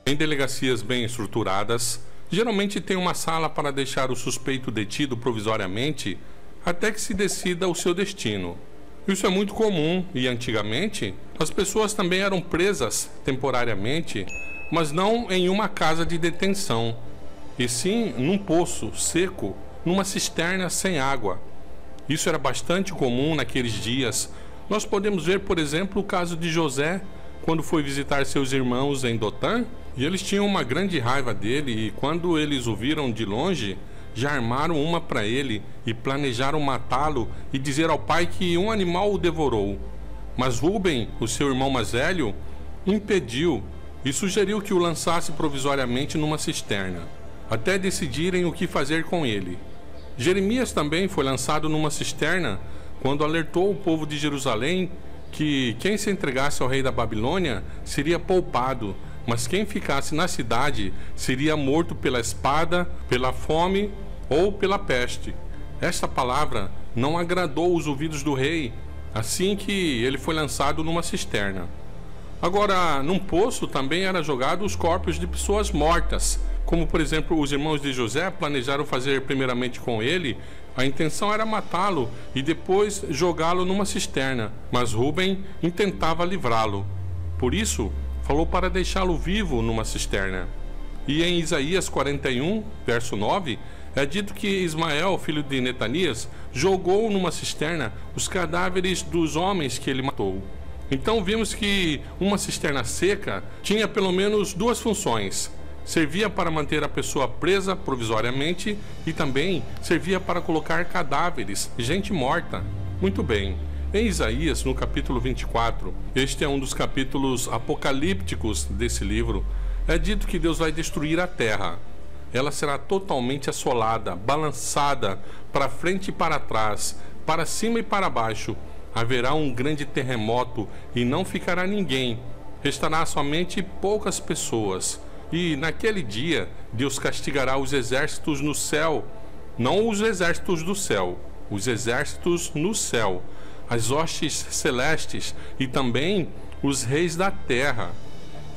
Em delegacias bem estruturadas, geralmente tem uma sala para deixar o suspeito detido provisoriamente até que se decida o seu destino. Isso é muito comum e, antigamente, as pessoas também eram presas temporariamente, mas não em uma casa de detenção, e sim num poço seco, numa cisterna sem água. Isso era bastante comum naqueles dias. Nós podemos ver, por exemplo, o caso de José, quando foi visitar seus irmãos em Dotã, e eles tinham uma grande raiva dele, e quando eles o viram de longe, já armaram uma para ele e planejaram matá-lo e dizer ao pai que um animal o devorou. Mas Rúben, o seu irmão mais velho, impediu e sugeriu que o lançasse provisoriamente numa cisterna, até decidirem o que fazer com ele. Jeremias também foi lançado numa cisterna quando alertou o povo de Jerusalém que quem se entregasse ao rei da Babilônia seria poupado, mas quem ficasse na cidade seria morto pela espada, pela fome ou pela peste. Esta palavra não agradou os ouvidos do rei, assim que ele foi lançado numa cisterna. Agora, num poço também eram jogados os corpos de pessoas mortas, como por exemplo os irmãos de José planejaram fazer primeiramente com ele. A intenção era matá-lo e depois jogá-lo numa cisterna, mas Rúben intentava livrá-lo. Por isso, falou para deixá-lo vivo numa cisterna. E em Isaías 41, verso 9, é dito que Ismael, filho de Netanias, jogou numa cisterna os cadáveres dos homens que ele matou. Então vimos que uma cisterna seca tinha pelo menos duas funções. Servia para manter a pessoa presa provisoriamente e também servia para colocar cadáveres, gente morta. Muito bem. Em Isaías, no capítulo 24, este é um dos capítulos apocalípticos desse livro, é dito que Deus vai destruir a terra. Ela será totalmente assolada, balançada para frente e para trás, para cima e para baixo. Haverá um grande terremoto e não ficará ninguém. Restará somente poucas pessoas. E naquele dia, Deus castigará os exércitos no céu, não os exércitos do céu, os exércitos no céu, as hostes celestes e também os reis da terra.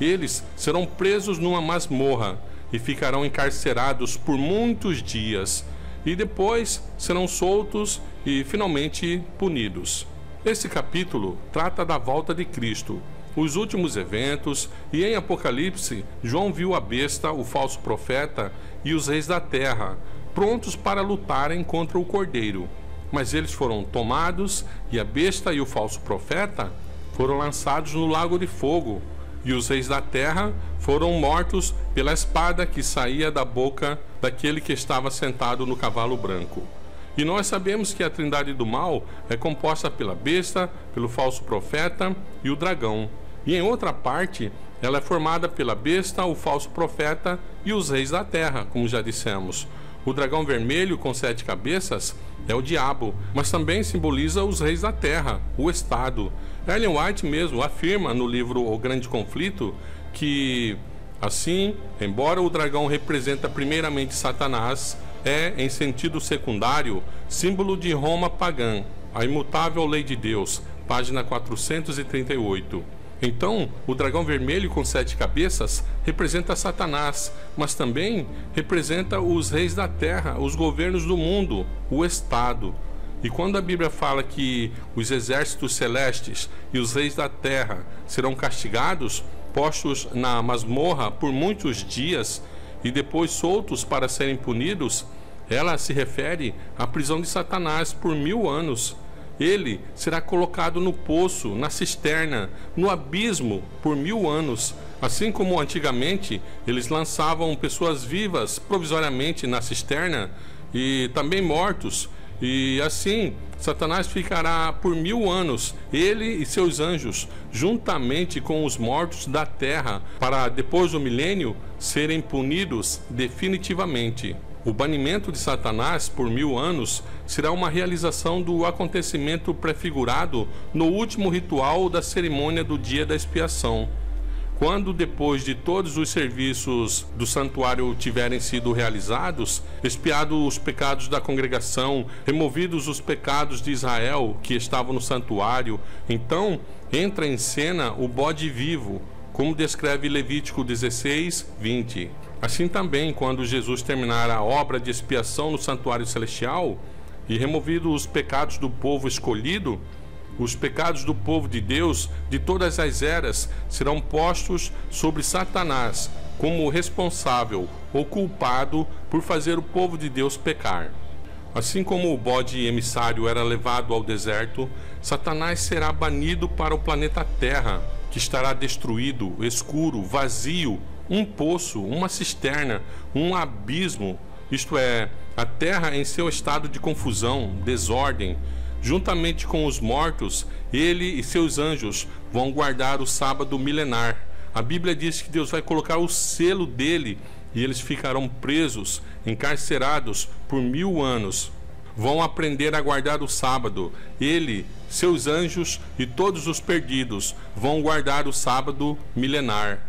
Eles serão presos numa masmorra e ficarão encarcerados por muitos dias, e depois serão soltos e finalmente punidos. Esse capítulo trata da volta de Cristo, os últimos eventos, e em Apocalipse, João viu a besta, o falso profeta e os reis da terra, prontos para lutarem contra o Cordeiro. Mas eles foram tomados, e a besta e o falso profeta foram lançados no lago de fogo, e os reis da terra foram mortos pela espada que saía da boca daquele que estava sentado no cavalo branco. E nós sabemos que a trindade do mal é composta pela besta, pelo falso profeta e o dragão. E em outra parte, ela é formada pela besta, o falso profeta e os reis da terra, como já dissemos. O dragão vermelho com 7 cabeças é o diabo, mas também simboliza os reis da terra, o Estado. Ellen White mesmo afirma no livro O Grande Conflito que, assim, embora o dragão representa primeiramente Satanás, é, em sentido secundário, símbolo de Roma pagã, a imutável lei de Deus, página 438. Então, o dragão vermelho com 7 cabeças representa Satanás, mas também representa os reis da terra, os governos do mundo, o Estado. E quando a Bíblia fala que os exércitos celestes e os reis da terra serão castigados, postos na masmorra por muitos dias e depois soltos para serem punidos, ela se refere à prisão de Satanás por 1000 anos. Ele será colocado no poço, na cisterna, no abismo por 1000 anos. Assim como antigamente eles lançavam pessoas vivas provisoriamente na cisterna e também mortos. E assim Satanás ficará por 1000 anos, ele e seus anjos, juntamente com os mortos da terra, para depois do milênio serem punidos definitivamente. O banimento de Satanás por 1000 anos será uma realização do acontecimento prefigurado no último ritual da cerimônia do dia da expiação. Quando, depois de todos os serviços do santuário tiverem sido realizados, expiados os pecados da congregação, removidos os pecados de Israel que estavam no santuário, então entra em cena o bode vivo, como descreve Levítico 16, 20. Assim também, quando Jesus terminar a obra de expiação no santuário celestial e removido os pecados do povo escolhido, os pecados do povo de Deus de todas as eras serão postos sobre Satanás como responsável ou culpado por fazer o povo de Deus pecar. Assim como o bode emissário era levado ao deserto, Satanás será banido para o planeta Terra, que estará destruído, escuro, vazio, um poço, uma cisterna, um abismo, isto é, a terra em seu estado de confusão, desordem. Juntamente com os mortos, ele e seus anjos vão guardar o sábado milenar. A Bíblia diz que Deus vai colocar o selo dele e eles ficarão presos, encarcerados por 1000 anos. Vão aprender a guardar o sábado. Ele, seus anjos e todos os perdidos vão guardar o sábado milenar.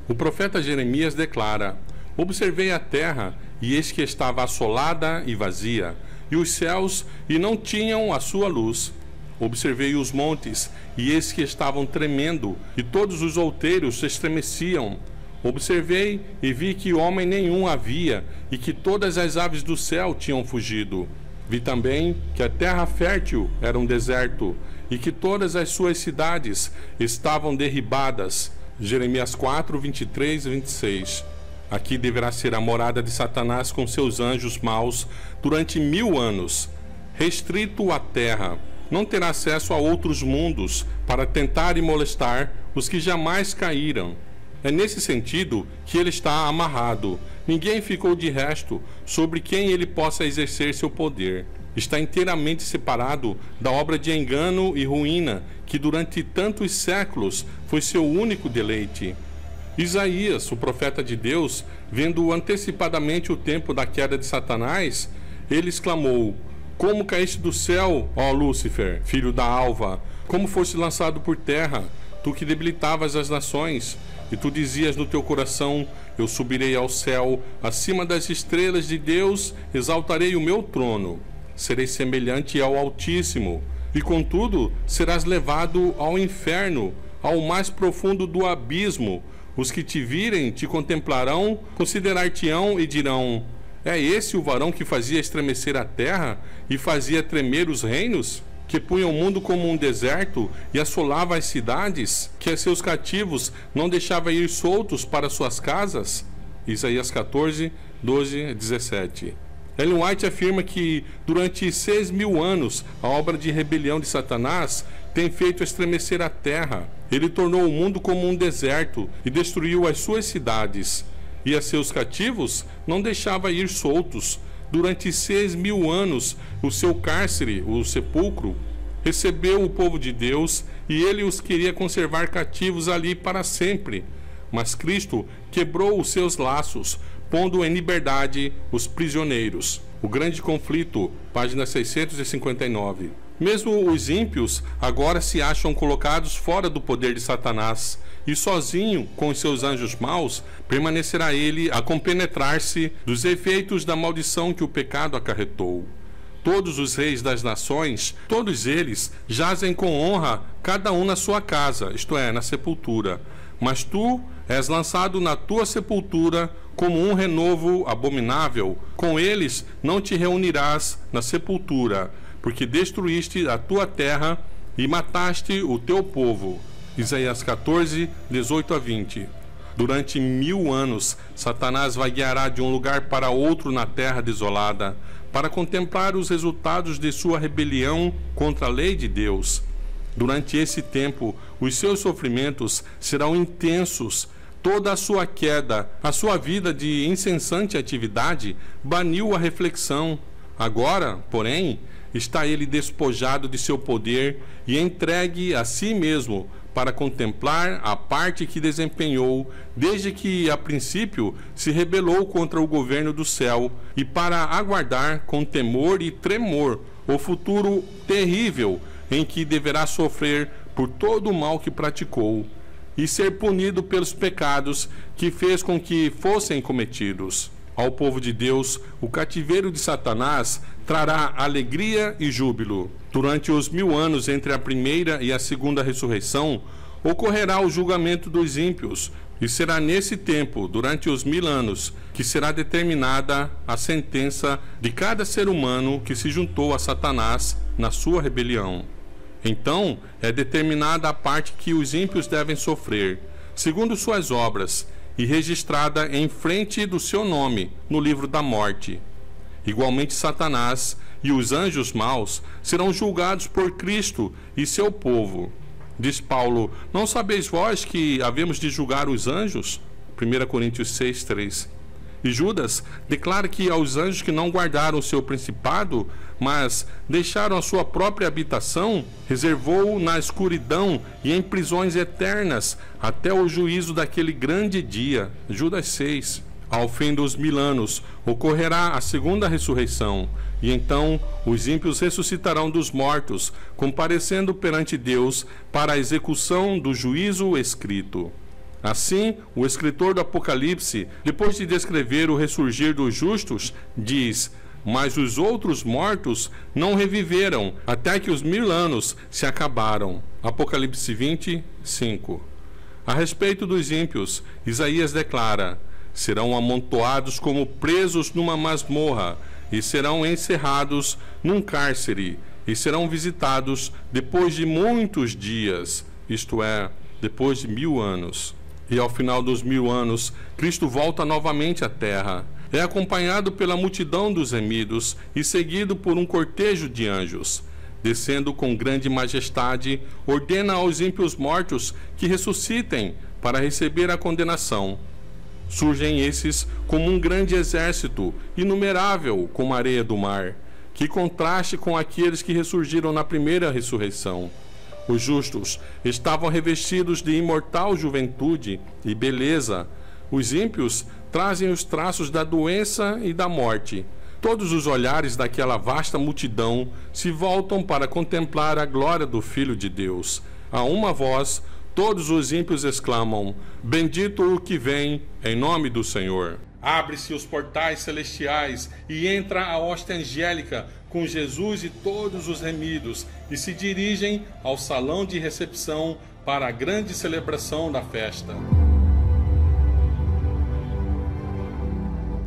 O profeta Jeremias declara: observei a terra, e eis que estava assolada e vazia, e os céus, e não tinham a sua luz. Observei os montes, e eis que estavam tremendo, e todos os outeiros se estremeciam. Observei e vi que homem nenhum havia, e que todas as aves do céu tinham fugido. Vi também que a terra fértil era um deserto, e que todas as suas cidades estavam derribadas. Jeremias 4, 23 e 26. Aqui deverá ser a morada de Satanás com seus anjos maus durante 1000 anos. Restrito à terra, não terá acesso a outros mundos para tentar e molestar os que jamais caíram. É nesse sentido que ele está amarrado. Ninguém ficou de resto sobre quem ele possa exercer seu poder. Está inteiramente separado da obra de engano e ruína que durante tantos séculos foi seu único deleite. Isaías, o profeta de Deus, vendo antecipadamente o tempo da queda de Satanás, ele exclamou: como caíste do céu, ó Lúcifer, filho da alva, como foste lançado por terra, tu que debilitavas as nações, e tu dizias no teu coração: eu subirei ao céu, acima das estrelas de Deus, exaltarei o meu trono. Serei semelhante ao Altíssimo, e contudo serás levado ao inferno, ao mais profundo do abismo. Os que te virem te contemplarão, considerar-te-ão e dirão: é esse o varão que fazia estremecer a terra e fazia tremer os reinos? Que punha o mundo como um deserto e assolava as cidades? Que a seus cativos não deixava ir soltos para suas casas? Isaías 14, 12 a 17. Ellen White afirma que durante 6.000 anos a obra de rebelião de Satanás tem feito estremecer a terra. Ele tornou o mundo como um deserto e destruiu as suas cidades. E a seus cativos não deixava ir soltos. Durante 6.000 anos, o seu cárcere, o sepulcro, recebeu o povo de Deus e ele os queria conservar cativos ali para sempre. Mas Cristo quebrou os seus laços, pondo em liberdade os prisioneiros. O Grande Conflito, página 659. Mesmo os ímpios agora se acham colocados fora do poder de Satanás, e sozinho, com os seus anjos maus, permanecerá ele a compenetrar-se dos efeitos da maldição que o pecado acarretou. Todos os reis das nações, todos eles jazem com honra, cada um na sua casa, isto é, na sepultura. Mas tu és lançado na tua sepultura como um renovo abominável. Com eles não te reunirás na sepultura, porque destruíste a tua terra e mataste o teu povo. Isaías 14, 18 a 20. Durante 1000 anos, Satanás vagueará de um lugar para outro na terra desolada, para contemplar os resultados de sua rebelião contra a lei de Deus. Durante esse tempo, os seus sofrimentos serão intensos. Toda a sua queda, a sua vida de incessante atividade, baniu a reflexão. Agora, porém, está ele despojado de seu poder e entregue a si mesmo para contemplar a parte que desempenhou desde que, a princípio, se rebelou contra o governo do céu e para aguardar com temor e tremor o futuro terrível em que deverá sofrer por todo o mal que praticou e ser punido pelos pecados que fez com que fossem cometidos. Ao povo de Deus, o cativeiro de Satanás trará alegria e júbilo. Durante os 1000 anos entre a primeira e a segunda ressurreição, ocorrerá o julgamento dos ímpios, e será nesse tempo, durante os 1000 anos, que será determinada a sentença de cada ser humano que se juntou a Satanás na sua rebelião. Então é determinada a parte que os ímpios devem sofrer, segundo suas obras, e registrada em frente do seu nome no livro da morte. Igualmente Satanás e os anjos maus serão julgados por Cristo e seu povo. Diz Paulo: não sabeis vós que havemos de julgar os anjos? 1 Coríntios 6:3. E Judas declara que aos anjos que não guardaram o seu principado, mas deixaram a sua própria habitação, reservou na escuridão e em prisões eternas, até o juízo daquele grande dia. Judas 6. Ao fim dos 1000 anos, ocorrerá a segunda ressurreição, e então os ímpios ressuscitarão dos mortos, comparecendo perante Deus para a execução do juízo escrito. Assim, o escritor do Apocalipse, depois de descrever o ressurgir dos justos, diz: mas os outros mortos não reviveram, até que os 1000 anos se acabaram. Apocalipse 20, 5. A respeito dos ímpios, Isaías declara: serão amontoados como presos numa masmorra, e serão encerrados num cárcere, e serão visitados depois de muitos dias, isto é, depois de 1000 anos. E ao final dos 1000 anos, Cristo volta novamente à terra. É acompanhado pela multidão dos remidos e seguido por um cortejo de anjos. Descendo com grande majestade, ordena aos ímpios mortos que ressuscitem para receber a condenação. Surgem esses como um grande exército, inumerável como a areia do mar, que contraste com aqueles que ressurgiram na primeira ressurreição. Os justos estavam revestidos de imortal juventude e beleza. Os ímpios trazem os traços da doença e da morte. Todos os olhares daquela vasta multidão se voltam para contemplar a glória do Filho de Deus. A uma voz, todos os ímpios exclamam: bendito o que vem em nome do Senhor. Abre-se os portais celestiais e entra a hóstia angélica com Jesus e todos os remidos, e se dirigem ao salão de recepção para a grande celebração da festa.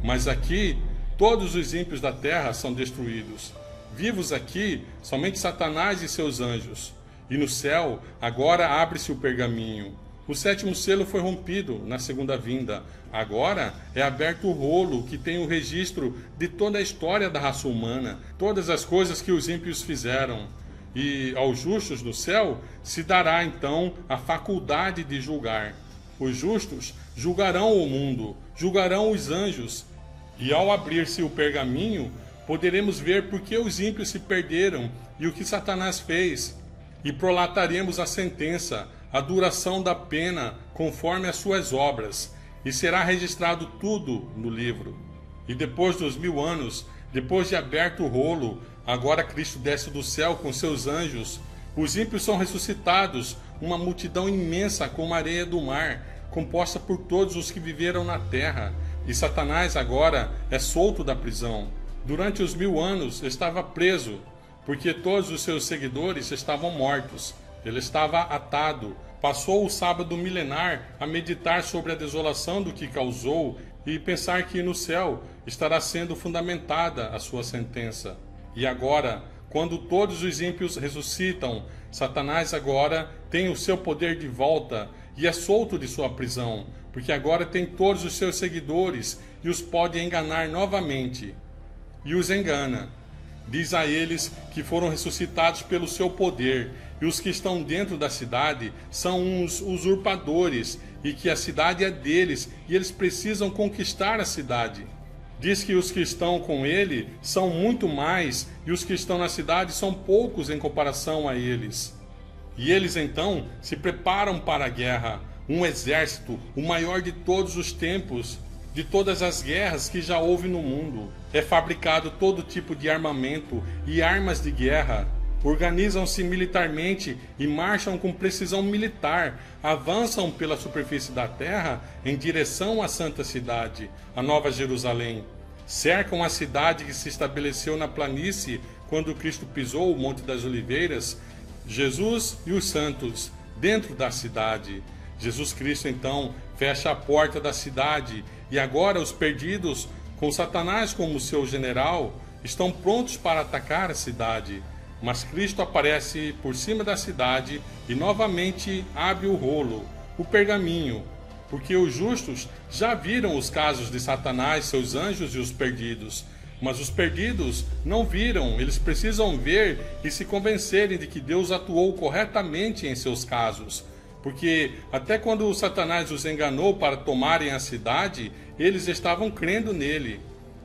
Mas aqui, todos os ímpios da terra são destruídos. Vivos aqui, somente Satanás e seus anjos. E no céu, agora abre-se o pergaminho. O 7º selo foi rompido na segunda vinda. Agora é aberto o rolo que tem o registro de toda a história da raça humana, todas as coisas que os ímpios fizeram. E aos justos no céu se dará então a faculdade de julgar. Os justos julgarão o mundo, julgarão os anjos. E ao abrir-se o pergaminho, poderemos ver por que os ímpios se perderam e o que Satanás fez. E prolataremos a sentença, a duração da pena, conforme as suas obras, e será registrado tudo no livro. E depois dos 1000 anos, depois de aberto o rolo, agora Cristo desce do céu com seus anjos. Os ímpios são ressuscitados, uma multidão imensa como a areia do mar, composta por todos os que viveram na terra. E Satanás agora é solto da prisão. Durante os 1000 anos estava preso, porque todos os seus seguidores estavam mortos. Ele estava atado. Passou o sábado milenar a meditar sobre a desolação do que causou e pensar que no céu estará sendo fundamentada a sua sentença. E agora, quando todos os ímpios ressuscitam, Satanás agora tem o seu poder de volta e é solto de sua prisão, porque agora tem todos os seus seguidores e os pode enganar novamente. E os engana. Diz a eles que foram ressuscitados pelo seu poder, e os que estão dentro da cidade são uns usurpadores, e que a cidade é deles, e eles precisam conquistar a cidade. Diz que os que estão com ele são muito mais, e os que estão na cidade são poucos em comparação a eles. E eles então se preparam para a guerra, um exército, o maior de todos os tempos, de todas as guerras que já houve no mundo. É fabricado todo tipo de armamento e armas de guerra. Organizam-se militarmente e marcham com precisão militar. Avançam pela superfície da terra em direção à santa cidade, a Nova Jerusalém. Cercam a cidade que se estabeleceu na planície quando Cristo pisou o Monte das Oliveiras. Jesus e os santos dentro da cidade. Jesus Cristo então fecha a porta da cidade e agora os perdidos, com Satanás como seu general, estão prontos para atacar a cidade. Mas Cristo aparece por cima da cidade e novamente abre o rolo, o pergaminho, porque os justos já viram os casos de Satanás, seus anjos e os perdidos. Mas os perdidos não viram, eles precisam ver e se convencerem de que Deus atuou corretamente em seus casos. Porque até quando Satanás os enganou para tomarem a cidade, eles estavam crendo nele.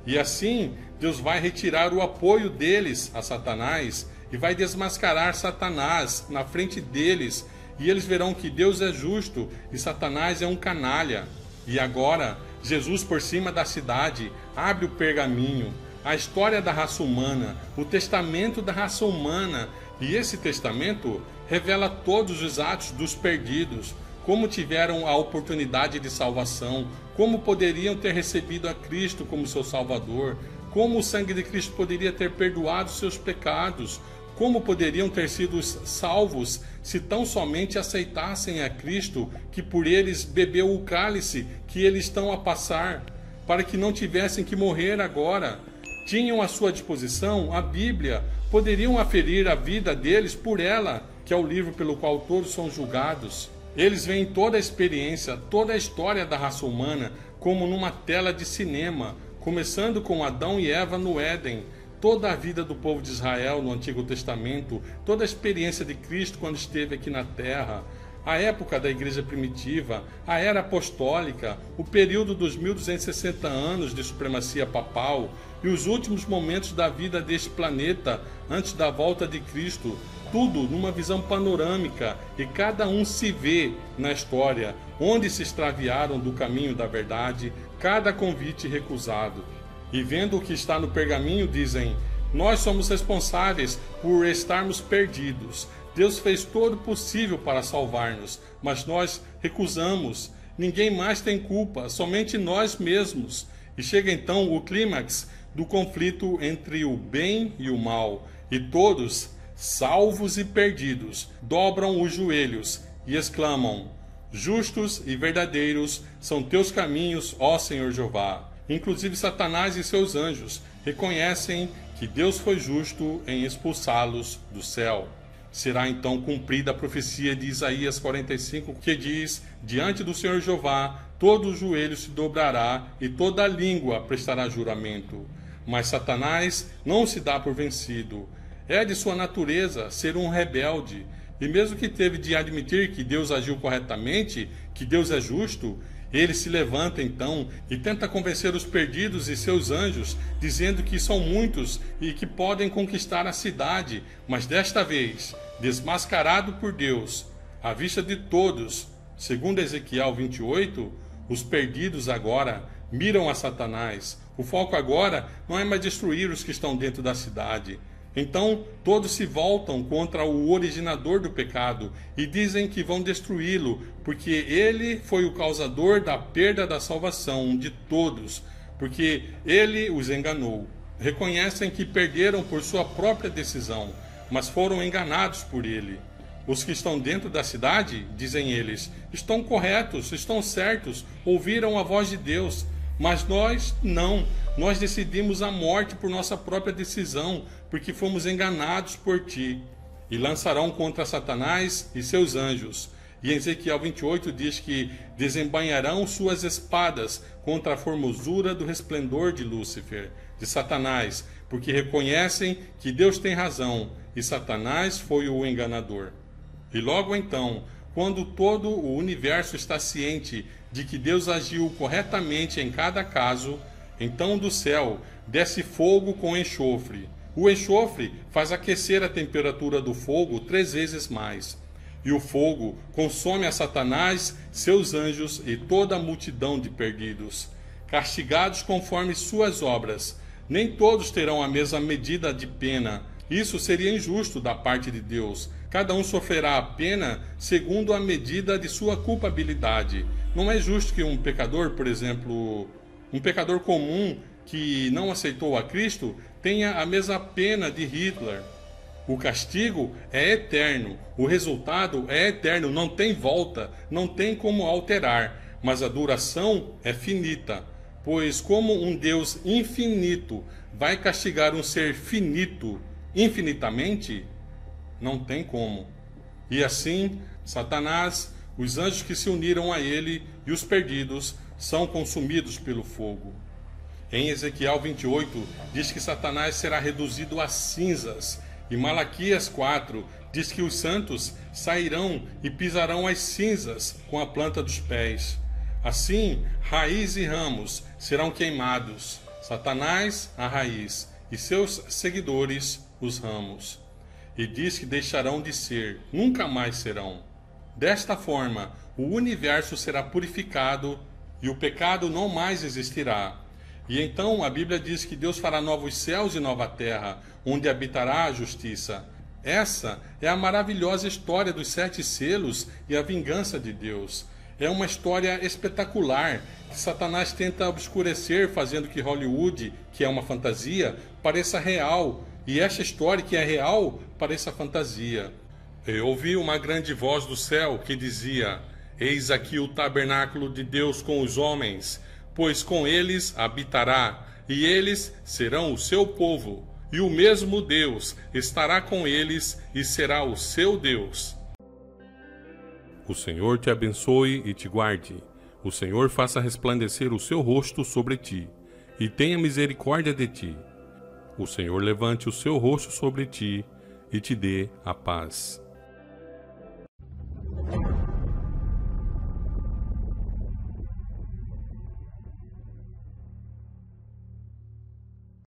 E assim, Deus vai retirar o apoio deles a Satanás e vai desmascarar Satanás na frente deles. E eles verão que Deus é justo e Satanás é um canalha. E agora, Jesus por cima da cidade abre o pergaminho, a história da raça humana, o testamento da raça humana. E esse testamento revela todos os atos dos perdidos, como tiveram a oportunidade de salvação, como poderiam ter recebido a Cristo como seu Salvador, como o sangue de Cristo poderia ter perdoado seus pecados, como poderiam ter sido salvos se tão somente aceitassem a Cristo, que por eles bebeu o cálice que eles estão a passar, para que não tivessem que morrer agora. Tinham à sua disposição a Bíblia, poderiam aferir a vida deles por ela, que é o livro pelo qual todos são julgados. Eles veem toda a experiência, toda a história da raça humana como numa tela de cinema, começando com Adão e Eva no Éden, toda a vida do povo de Israel no Antigo Testamento, toda a experiência de Cristo quando esteve aqui na Terra, a época da igreja primitiva, a era apostólica, o período dos 1260 anos de supremacia papal e os últimos momentos da vida deste planeta antes da volta de Cristo, tudo numa visão panorâmica, e cada um se vê na história, onde se extraviaram do caminho da verdade, cada convite recusado. E vendo o que está no pergaminho, dizem: nós somos responsáveis por estarmos perdidos. Deus fez todo o possível para salvar-nos, mas nós recusamos. Ninguém mais tem culpa, somente nós mesmos. E chega então o clímax do conflito entre o bem e o mal, e todos, salvos e perdidos, dobram os joelhos e exclamam: justos e verdadeiros são teus caminhos, ó Senhor Jeová. Inclusive Satanás e seus anjos reconhecem que Deus foi justo em expulsá-los do céu. Será então cumprida a profecia de Isaías 45, que diz: diante do Senhor Jeová todo o joelho se dobrará e toda a língua prestará juramento. Mas Satanás não se dá por vencido. É de sua natureza ser um rebelde, e mesmo que teve de admitir que Deus agiu corretamente, que Deus é justo, ele se levanta então e tenta convencer os perdidos e seus anjos, dizendo que são muitos e que podem conquistar a cidade, mas desta vez, desmascarado por Deus, à vista de todos. Segundo Ezequiel 28, os perdidos agora miram a Satanás. O foco agora não é mais destruir os que estão dentro da cidade. Então todos se voltam contra o originador do pecado e dizem que vão destruí-lo, porque ele foi o causador da perda da salvação de todos, porque ele os enganou. Reconhecem que perderam por sua própria decisão, mas foram enganados por ele. Os que estão dentro da cidade, dizem eles, estão corretos, estão certos, ouviram a voz de Deus. Mas nós não, nós decidimos a morte por nossa própria decisão, porque fomos enganados por ti. E lançarão contra Satanás e seus anjos. E em Ezequiel 28 diz que desembainharão suas espadas contra a formosura do resplendor de Lúcifer, de Satanás, porque reconhecem que Deus tem razão e Satanás foi o enganador. E logo então, quando todo o universo está ciente de que Deus agiu corretamente em cada caso, então do céu desce fogo com enxofre. O enxofre faz aquecer a temperatura do fogo 3 vezes mais. E o fogo consome a Satanás, seus anjos e toda a multidão de perdidos, castigados conforme suas obras. Nem todos terão a mesma medida de pena. Isso seria injusto da parte de Deus. Cada um sofrerá a pena segundo a medida de sua culpabilidade. Não é justo que um pecador, por exemplo, um pecador comum que não aceitou a Cristo, tenha a mesma pena de Hitler. O castigo é eterno, o resultado é eterno, não tem volta, não tem como alterar, mas a duração é finita, pois como um Deus infinito vai castigar um ser finito infinitamente, não tem como. E assim, Satanás, os anjos que se uniram a ele e os perdidos são consumidos pelo fogo. Em Ezequiel 28 diz que Satanás será reduzido a cinzas, e Malaquias 4 diz que os santos sairão e pisarão as cinzas com a planta dos pés. Assim, raiz e ramos serão queimados, Satanás a raiz e seus seguidores os ramos. E diz que deixarão de ser, nunca mais serão. Desta forma, o universo será purificado e o pecado não mais existirá. E então a Bíblia diz que Deus fará novos céus e nova terra, onde habitará a justiça. Essa é a maravilhosa história dos 7 selos e a vingança de Deus. É uma história espetacular que Satanás tenta obscurecer, fazendo que Hollywood, que é uma fantasia, pareça real, e esta história, que é real, pareça fantasia. Eu ouvi uma grande voz do céu que dizia: Eis aqui o tabernáculo de Deus com os homens, pois com eles habitará, e eles serão o seu povo, e o mesmo Deus estará com eles e será o seu Deus. O Senhor te abençoe e te guarde. O Senhor faça resplandecer o seu rosto sobre ti, e tenha misericórdia de ti. O Senhor levante o seu rosto sobre ti e te dê a paz.